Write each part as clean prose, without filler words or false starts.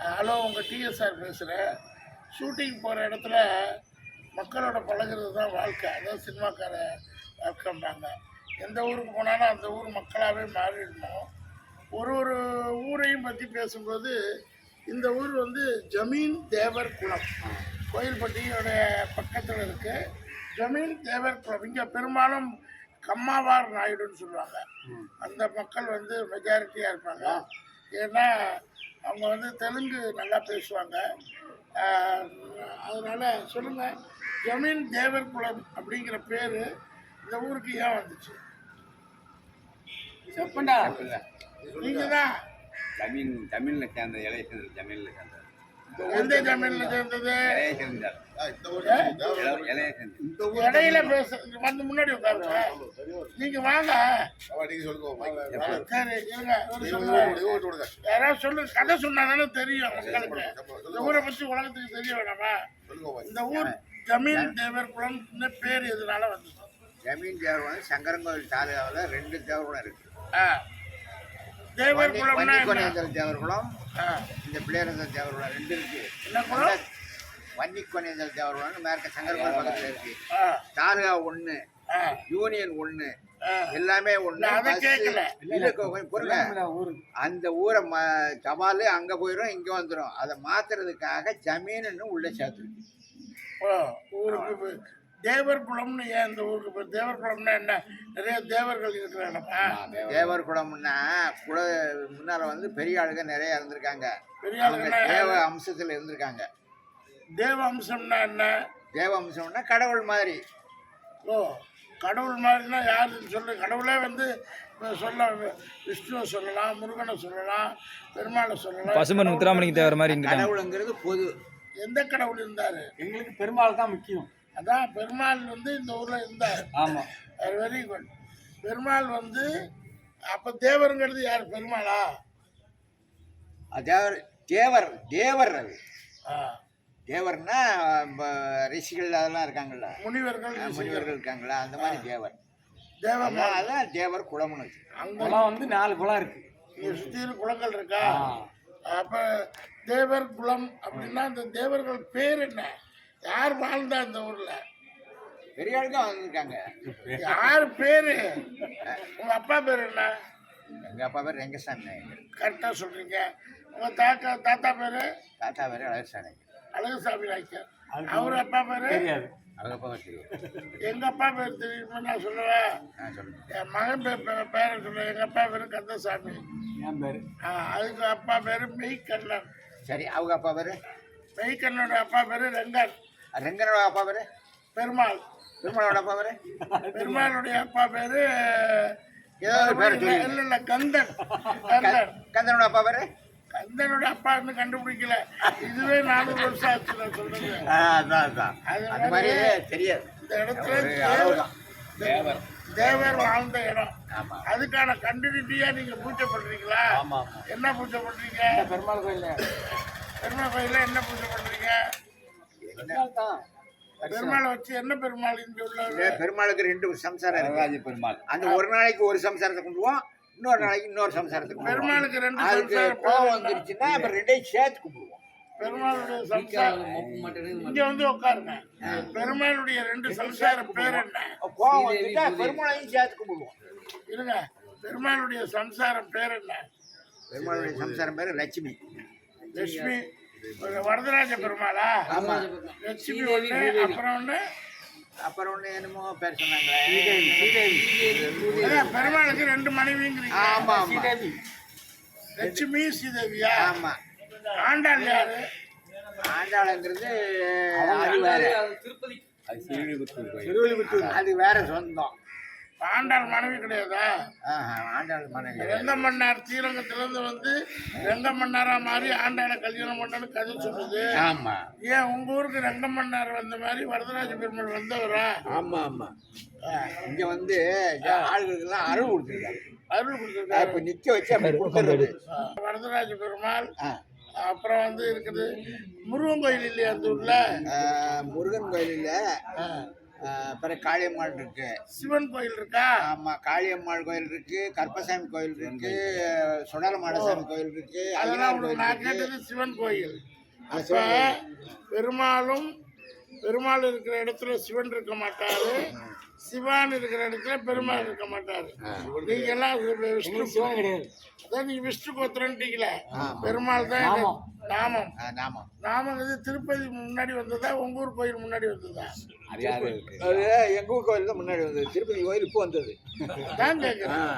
Hello, உங்கள் TSR பேசுகிறேன். Shooting போகிற இடத்துல மக்களோட பழகிறது தான் வாழ்க்கை. அதாவது சினிமாக்கார வாழ்க்கைன்றாங்க. எந்த ஊருக்கு போனாலும் அந்த ஊர் மக்களாகவே மாறிடணும். ஒரு ஒரு ஊரையும் பற்றி பேசும்போது இந்த ஊர் வந்து ஜமீன் தேவர் குளம், கோயில்பட்டியோட பக்கத்தில் இருக்குது. ஜமீன் தேவர் குளம். இங்கே பெரும்பாலும் கம்மாவார் நாயுடுன்னு சொல்லுவாங்க. அந்த மக்கள் வந்து மெஜாரிட்டியாக இருப்பாங்க. ஏன்னா அவங்க வந்து தெலுங்கு நல்லா பேசுவாங்க. அதனால் சொல்லுங்கள், ஜமீன் தேவர் குளம் அப்படிங்கிற பேர் இந்த ஊருக்கு ஏன் வந்துச்சு? செப்பண்டா நீங்கள் தான் தமிழில் சேர்ந்த இலையை சேர்ந்தது. ஜமீனில் சேர்ந்தது. எந்த ஜமீனில் சேர்ந்தது? இலையை சேர்ந்தார். இலையை சேர்ந்தது. இடையில பேச வந்து முன்னாடி உட்காருங்க. நீங்கள் வாங்க. சரி, இருங்க. யாராவது சொல்லு, கதை சொன்னாதானே தெரியும் மக்களுக்கு. இந்த ஊரை பற்றி உலகத்துக்கு தெரிய வேணாமா? இந்த ஊர் ஜமீன் தேவர் குளம் பேர் எதனால வந்தது? ஜமீன் தேவர் வந்து சங்கரங்கோவில் தாலுகாவில் 2 தேவர்குளம் இருக்கு. தேவர் குளம்னா தேவர்குளம், இந்த பிள்ளையரசர் தேவர்குளம் 2 இருக்கு. என்ன குளம்? வன்னிக்கொனையந்தல் தேவர்குளம்னு மேற்க சங்கரங்கோவில் பக்கத்தில் இருக்கு. தாலுகா 1, யூனியன் 1, எல்லாமே ஒன்று. அந்த ஊரை சவாலு அங்கே போயிடும், இங்கே வந்துடும். அதை மாத்துறதுக்காக ஜமீனுன்னு உள்ள சேர்த்துருக்கு. ஊருக்கு தேவர் குளம்னு ஏன் இந்த ஊருக்கு பேர்? தேவர் குளம்னா என்ன? நிறைய தேவர்கள் இருக்கிறாங்கப்பா. தேவர் குளம்னா முன்னால வந்து பெரிய ஆளுங்க நிறைய இருந்திருக்காங்க. பெரிய ஆளுங்க தேவ அம்சத்தில் இருந்திருக்காங்க. தேவ அம்சம்னா என்ன? தேவ அம்சம்னா கடவுள் மாதிரி. ஓ, கடவுள் மாதிரினா யாருன்னு சொல்லு. கடவுளே வந்து சொல்ல விஷ்ணுவை சொல்லலாம், முருகனை சொல்லலாம், பெருமாளை சொல்லலாம். பசுமன் முத்துராமலிங்க தேவர் மாதிரி கடவுளுங்கிறது பொது. எந்த கடவுள் இருந்தார்? எங்களுக்கு பெருமாள் தான் முக்கியம். அதான் பெருமாள் வந்து இந்த ஊரில் இருந்தார். ஆமாம், வெரி குட். பெருமாள் வந்து அப்போ தேவருங்கிறது யார்? பெருமாளா? தேவர் தேவர் தேவர் அது. ஆ, தேவர்னா ரிஷிகள் அதெல்லாம் இருக்காங்கல்ல, முனிவர்கள் இருக்காங்களா, அந்த மாதிரி தேவர். தேவ அதான் தேவர் குளம்னு வச்சு. அங்கெல்லாம் வந்து 4 குளம் இருக்கு. இங்கே சுற்றி குளங்கள் இருக்கா? அப்போ தேவர் குளம் அப்படின்னா அந்த தேவர்கள் பேர் என்ன? யார் வாழ்ந்தா இந்த ஊரில்? பெரிய ஆளுங்க வந்திருக்காங்க. யார் பேர்? உங்கள் அப்பா பேர் என்ன? எங்கள் அப்பா பேர் ரெங்கசாமி நாயக்கர். கரெக்டாக சொல்கிறீங்க. உங்கள் தாத்தா பேர்? தாத்தா பேர் அழகசாமி நாயக்கர். அழகுசாமி நாயக்கர். அவர் அப்பா பேர்? தெரியாது. அவங்க அப்பா பேர் தெரியும். எங்கள் அப்பா பேர் தெரியுமா? நான் சொல்லுவேன். சொல்லுங்கள். என் மகன் பேரை சொல்லுவேன். எங்கள் அப்பா பேர் கந்தசாமி. என் பேர். அதுக்கு அப்பா பேர் மெய்கண்ணன். சரி, அவங்க அப்பா பேர்? மெய்கண்ணனோட அப்பா பேர் ரெங்கன். ரெங்கனோட அப்பா பேர்? பெருமாள். பெருமாளோட அப்பா பேர்? பெருமாளுடைய அப்பா பேர் ஏதாவது பேர் இல்லை கந்தன். கந்தன். கந்தனோட அப்பா பேர்? கந்தனோட அப்பா இன்னும் கண்டுபிடிக்கல. இதுவே 400 வருஷம் ஆச்சு நான் சொல்றது. அந்த மாதிரி தெரியாது. இந்த இடத்துல தேவர் வாழ்ந்த இடம். அதுக்கான கண்டினியூட்டியா நீங்க பூஜை பண்றீங்களா? என்ன பூஜை பண்றீங்க? பெருமாள் கோயில். பெருமாள் கோயில என்ன பூஜை பண்றீங்க? பெருமாளை வச்சு என்ன பெருமாள் இங்க உள்ள? பெருமாளுக்கு 2 சம்சாரம் இருக்கு. பெருமாள் அந்த ஒரு நாளைக்கு ஒரு சம்சாரத்தை கும்பிடுவோம், இன்னொரு நாளைக்கு இன்னொரு சம்சாரத்துக்கு. பெருமாளுக்கு 2 சம்சாரம் கோவம் வந்துருச்சுன்னா அப்புறம் 2ஐயும் சேர்த்து கும்பிடுவோம். பெருமாளுடைய சம்சாரம் இங்க வந்து உட்காருங்க. பெருமாளுடைய 2 சம்சாரம் பேர் என்ன? கோவம் வந்துட்டா பெருமாளையும் சேர்த்து கும்பிடுவோம். இருங்க, பெருமாளுடைய சம்சாரம் பேர் என்ன? பெருமாளுடைய சம்சாரம் பேர் லட்சுமி. லட்சுமி. வரதராஜ பெருமாளா? ஆமா. லட்சுமி ஒண்ணு, அப்புறம் ஒண்ணு என்னமோ பேர் சொன்னாங்க. பெருமாளுக்கு 2 மனைவிங்கிறீங்க. ஆமா. லட்சுமி ஸ்ரீதேவியா? ஆமா. ஆண்டாள் யாரு? ஆண்டாளுங்கிறது அது வேற. திருப்பதி, அது வேற சொந்தம். ஆண்டாள் மனைவி கிடையாதா? ஆண்டாள் மனைவி. ரெங்கமன்னார் ஸ்ரீரங்கத்திலிருந்து வந்து ரெங்கமன்னாரா மாதிரி ஆண்டாளை கல்யாணம் பண்ணு கதை சொல்லுது. ஆமா. ஏன் உங்க ஊருக்கு ரெங்கமன்னார் வந்த மாதிரி வரதராஜ பெருமாள் வந்தவரா? ஆமா ஆமா. இங்க வந்து ஆளுகளுக்கெல்லாம் அருள் கொடுத்துருக்காங்க. அருள் கொடுத்துருக்காரு. இப்ப நிக்க வச்சு அப்படி கொடுத்துருது. வரதராஜ பெருமாள். அப்புறம் வந்து இருக்குது முருகன் கோயில் இல்லையா அந்த ஊர்ல? முருகன் கோயில் இல்ல, பிறகு காளியம்மாள் இருக்கு. சிவன் கோயில் இருக்கா? ஆமா, காளியம்மாள் கோயில் இருக்கு, கருப்பசாமி கோயில் இருக்கு, சுடலமாடசாமி கோயில் இருக்கு. அதெல்லாம் உங்களுக்கு நான் கேட்டது சிவன் கோயில். அப்ப பெருமாள் இருக்கிற இடத்துல சிவன் இருக்க மாட்டாரு, சிவான் இருக்கிற இடத்துல பெருமாள் இருக்க மாட்டாரு. நீங்க எல்லாம் விஷ்ணு சிவன் கிடையாது. அதான் நீங்க விஷ்ணு கோத்திரன்ட்டீங்களே, பெருமாள் தான் நாமம். நாமம் இது திருப்பதி முன்னாடி வந்ததா, உங்க ஊர் கோயில் முன்னாடி வந்ததா? அது எங்க ஊர் கோயில் தான் முன்னாடி வந்தது, திருப்பதி கோயில் இப்போ வந்தது. தான் கேட்கிறேன்.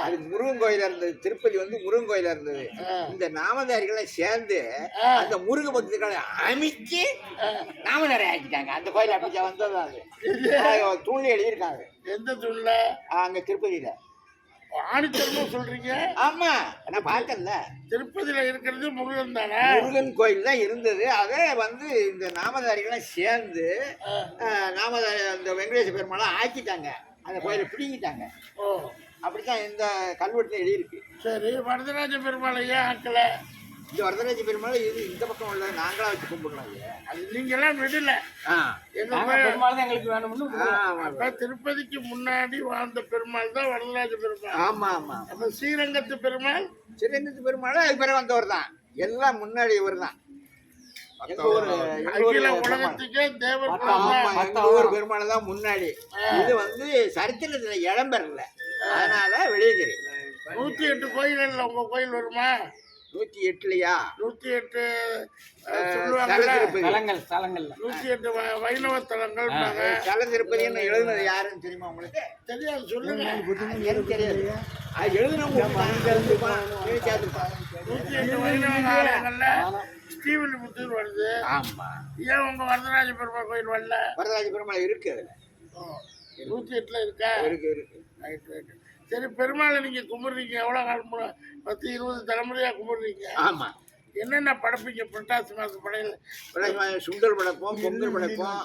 அது முருகன் கோயிலா இருந்தது, திருப்பதி வந்து முருகன் கோயிலா இருந்தது. இந்த நாமதாரிகளை சேர்ந்து அந்த முருக பக்தர்களை அமைச்சு நாமதாரி ஆக்கிட்டாங்க. அந்த கோயில் அப்படி வந்தது. அது தூண்ல எழுதியிருக்காங்க. எந்த தூண்ல? அங்க திருப்பதியில. ஆணித்தரமும் சொல்றீங்க? ஆமா, நான் பார்த்தேன்ல. திருப்பதியில இருக்கிறது முருகன் தானே? முருகன் கோயில் தான் இருந்தது. அதை வந்து இந்த நாமதாரிகளை சேர்ந்து நாமதாரி அந்த வெங்கடேச பெருமாளை ஆக்கிட்டாங்க. அந்த கோயிலை பிடிங்கிட்டாங்க. ஓ, அப்படித்தான் இந்த கல்வெட்டுல எழுதியிருக்கு. சரி, வரதராஜ பெருமாளை ஏன் ஆக்கல? இந்த வரதராஜ பெருமாள் இது இந்த பக்கம் உள்ள நாங்களா வச்சு கும்பிடலாம். அது நீங்க எல்லாம் விடல. எங்க பெருமாள் தான் எங்களுக்கு வேணும்னு. அப்ப திருப்பதிக்கு முன்னாடி வாழ்ந்த பெருமாள் தான் வரதராஜ பெருமாள். ஆமா ஆமா. அப்ப ஸ்ரீரங்கத்து பெருமாள்? ஸ்ரீரங்கத்து பெருமாள் அது பிறகு வந்தவர் தான். எல்லாம் முன்னாடி இவர் தான். உலகத்துக்கே தேவர் பெருமாள் தான் முன்னாடி. இது வந்து சரித்திரத்துல இடம்பெறல, அதனால வெளியே தெரியும். 108 கோயில்கள்ல உங்க கோயில் வருமா? 108லயா? 108 108 வைணவ தலங்கள். தல திருப்பதின்னு எழுதுனது யாருன்னு தெரியுமா உங்களுக்கு? தெரியாது, சொல்லுங்க. எனக்கு தெரியாது. அது எழுதுனவங்க 108 வைணவ ஆலயங்கள்ல ஸ்ரீவில்லிபுத்தூர் வருது. ஆமா. ஏன் உங்க வரதராஜ பெருமாள் கோயில் வரல? வரதராஜ பெருமாள் இருக்கு அதுல. 108ல இருக்கா? இருக்கு இருக்கு. Right right. சரி, பெருமாளை நீங்க கும்பிடுறீங்க, எவ்வளவு காலம்? 10-20 தலைமுறையா கும்பிடுறீங்க. ஆமா. என்னென்ன படைப்பீங்க புரட்டாசி மாசம் படையில? சுண்டல் படைப்போம், பொங்கல் படைப்போம்.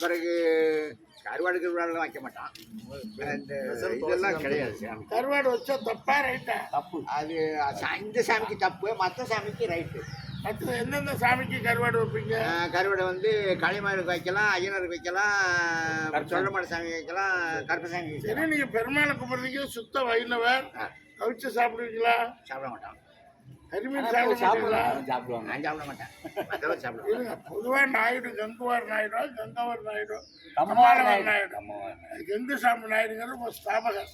பிறகு கருவாடு கருவாடுலாம் வைக்க மாட்டான். இதெல்லாம் கிடையாது. கருவாடு வச்சா தப்பா ரைட்டா? தப்பு. அது இந்த சாமிக்கு தப்பு, மற்ற சாமிக்கு ரைட்டு. மற்ற எந்தெந்த சாமிக்கு கருவாடு வைப்பீங்க? கருவாடை வந்து களிமாருக்கு வைக்கலாம், ஐயனருக்கு வைக்கலாம், சொல்லமாட சாமி வைக்கலாம், கருப்பசாமி வைக்கலாம். சரி, நீங்க பெருமாளை கும்பிடுறீங்க, சுத்த வைணவர், கவிச்சு சாப்பிடுவீங்களா? சாப்பிட மாட்டான். கரிமீன் சாப்பிடுவீங்களா? சாப்பிடுவாங்க. நான் சாப்பிட மாட்டேன், மற்றவர் சாப்பிடுவாங்க. பொதுவா நாயுடு கங்குவார் நாயுடு, கங்கவர் நாயுடு, கம்மாளவர் நாயுடு. கங்கு சாமி நாயுடுங்கிறது ஒரு ஸ்தாபகர்.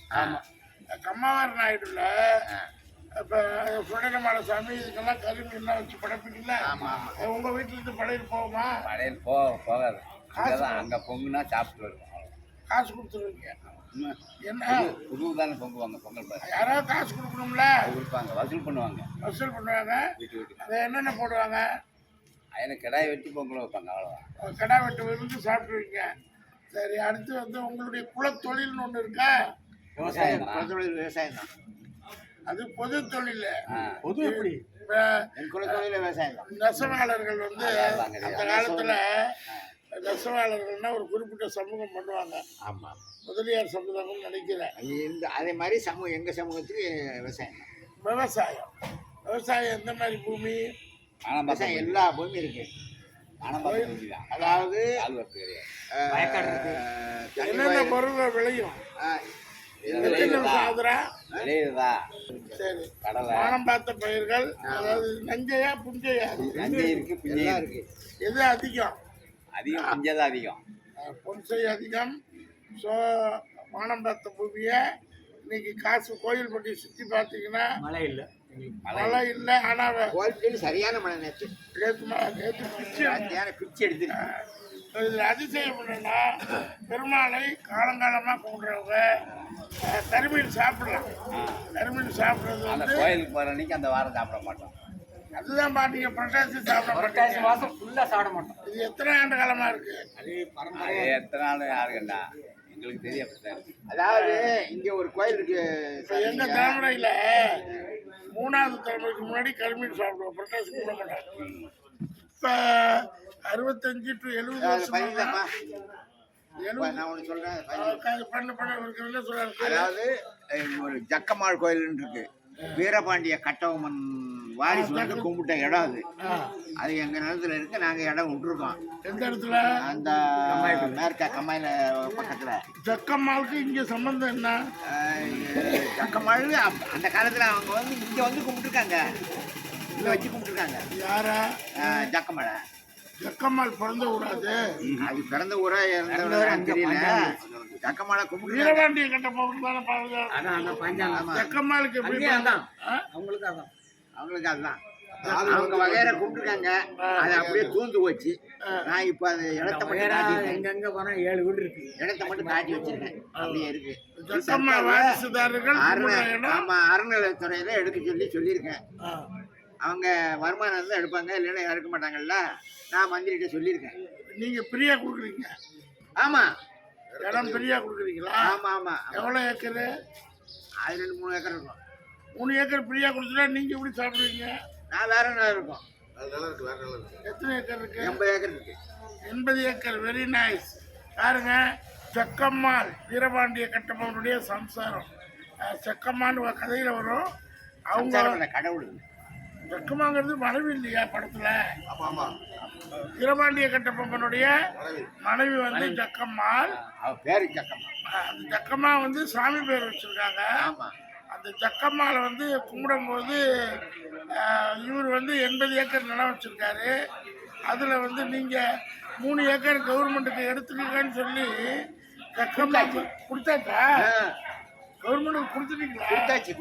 கம்மாவார் நாயுடுல இப்போ சுடலமாட சாமி இதுக்கெல்லாம் கரிமீன்லாம் வச்சு படைப்பீங்களா? உங்க வீட்டுல இருந்து படையில் போகுமா? படையில் போகாது. அங்கே பொங்குனா சாப்பிட்டு வருவோம். காசு கொடுத்துருவீங்க. என்ன புது தானே பொங்குவாங்க பொங்கல். யாராவது காசு கொடுக்கணும்ல? கொடுப்பாங்க, வசூல் பண்ணுவாங்க. வசூல் பண்ணுவாங்க. அதை என்னென்ன போடுவாங்க? எனக்கு கிடாய் வெட்டி பொங்கல் வைப்பாங்க, அவ்வளோதான். கிடா வெட்டு விருந்து சாப்பிடுவீங்க. சரி, அடுத்து வந்து உங்களுடைய குலத்தொழில்னு ஒன்று இருக்கா? விவசாயம். குலத்தொழில் விவசாயம் தான். அது பொது தொழில். பொது எப்படி? குலத்தொழில விவசாயம் தான். நெசவாளர்கள் வந்து அந்த காலத்துல நெசவாளர்கள்னா ஒரு குறிப்பிட்ட சமூகம் பண்ணுவாங்க. ஆமா, முதலியார் சமூகம் நினைக்கிறேன். இந்த அதே மாதிரி சமூகம் எங்க சமூகத்துக்கு விவசாயம் தான். விவசாயம் எந்த மாதிரி பூமி? விவசாயம் எல்லா பூமியும் இருக்கு. அதாவது என்னென்ன பொருள் விளையும்? சரி, வானம் பார்த்த பயிர்கள். அதாவது நஞ்சையா புஞ்சையா? நஞ்சை இருக்கு, பிஞ்சையா இருக்கு. எது அதிகம்? அதிகம் புஞ்சைதான் அதிகம். புஞ்சை அதிகம். ஸோ வானம் பார்த்த பூமியை இன்னைக்கு காசு கோயில் பட்டி சுற்றி பார்த்தீங்கன்னா மழை இல்லை, மழை இல்லை. ஆனால் கோயில் சரியான மழை. நேற்று பிச்சு எடுத்துருக்காங்க. இதில் அதிசயம் என்னன்னா, பெருமாளை காலங்காலமாக கும்பிட்றவங்க கருமீன் சாப்பிடலாம். கருமீன் சாப்பிட்றது வந்து கோயிலுக்கு போகிற அன்னைக்கு அந்த வாரம் சாப்பிட மாட்டோம். அதுதான் பாத்தீங்க, புரட்டாசி சாப்பிட புரட்டாசி மாதம் ஃபுல்லாக சாப்பிட மாட்டோம். இது எத்தனை ஆண்டு காலமாக இருக்கு? அது எத்தனை நாள் யாருக்கண்டா எங்களுக்கு தெரியும். அதாவது இங்கே ஒரு கோயில் இருக்கு. எங்க தலைமுறையில் 3வது தலைமுறைக்கு முன்னாடி கருமீன் சாப்பிடுவோம், புரட்டாசி கும்பிட மாட்டாங்க. இப்போ 65 to 70 வருஷம் நான் ஒன்று சொல்றேன். பண்ண சொல்றாரு. அதாவது ஒரு ஜக்கம்மாள் கோயில் இருக்கு. வீரபாண்டிய கட்டபொம்மன் வாரிசு வந்து கும்பிட்ட இடம் அது. ஆ. அது எங்க நிலத்துல இருக்கு. நாங்க இடம் விட்டுருக்கோம் எந்த இடத்துல? அந்த மேற்க கம்மாயில பக்கத்துல. ஜக்கம்மாளுக்கு இங்க சம்பந்தம் என்ன? ஜக்கம்மாள் அந்த காலத்துல அவங்க வந்து இங்க வந்து கும்பிட்டுருக்காங்க. இங்க வச்சு கும்பிட்டுருக்காங்க. யாரா? ஜக்கமலை. ஜக்கம்மாள் பிறந்த ஊரா அது? அது பிறந்த ஊரா இருந்தவரா தெரியல. ஜக்கமலை கும்பிட்டு வீரபாண்டிய கட்டபொம்மன் தானே பாருங்க. அதான் அந்த பஞ்சாங்க ஜக்கம்மாளுக்கு எப்படி அங்கேயும் அதான். ஆ? அவங்களுக்கு அதான். அவங்களுக்கு அதுதான். அவங்க வகையற கும்பிட்டுருக்காங்க. அது அப்படியே தூந்து போச்சு. நான் இப்ப அது இடத்த மட்டும் காட்டி எங்கெங்க போனா 7 வீடு இருக்கு. இடத்த மட்டும் காட்டி வச்சிருக்கேன். அப்படியே இருக்கு. ஜக்கம்மா வாரிசுதாரர்கள் கும்பிடுற இடம். ஆமா, அறநிலையத்துறையில எடுக்க சொல்லியிருக்கேன். ஆ. அவங்க வருமானம் இருந்தா எடுப்பாங்க, இல்லைன்னா எடுக்க மாட்டாங்கல்ல. நான் மந்திரிகிட்ட சொல்லியிருக்கேன். நீங்க ஃப்ரீயா கொடுக்குறீங்க? ஆமா இடம் ஃப்ரீயா கொடுக்குறீங்களா? ஆமா ஆமா. எவ்வளவு ஏக்கரு? அது 2-3 ஏக்கர் இருக்கும். 3 ஏக்கர் ஃப்ரீயா கொடுத்துட்டா நீங்க எப்படி சாப்பிடுவீங்க? நான் வேற என்ன இருக்கும். எத்தனை ஏக்கர் இருக்கு? 80 ஏக்கர் இருக்கு. 80 ஏக்கர். Very nice. பாருங்க, செக்கம்மாள் வீரபாண்டிய கட்டபொம்மனுடைய சம்சாரம். செக்கம்மான்னு ஒரு கதையில வரும். அவங்க சம்சாரம் கடவுள். செக்கம்மாங்கிறது மனைவி இல்லையா படத்துல? வீரபாண்டிய கட்டபொம்மனுடைய மனைவி வந்து ஜக்கம்மாள். அவ பேரு ஜக்கம்மா. அந்த ஜக்கம்மா வந்து சாமி பேர் வச்சிருக்காங்க. ஆமா. அந்த ஜக்கம்மாளை வந்து கும்பிடும்போது இவர் வந்து 80 ஏக்கர் நிலம் வச்சிருக்காரு. அதில் வந்து நீங்கள் 3 ஏக்கர் கவர்மெண்ட்டுக்கு எடுத்துக்கங்கன்னு சொல்லி ஜக்கம்மா கொடுத்தாச்சா? கவர்மெண்ட்டுக்கு கொடுத்துட்டீங்களா? கொடுத்தாச்சு.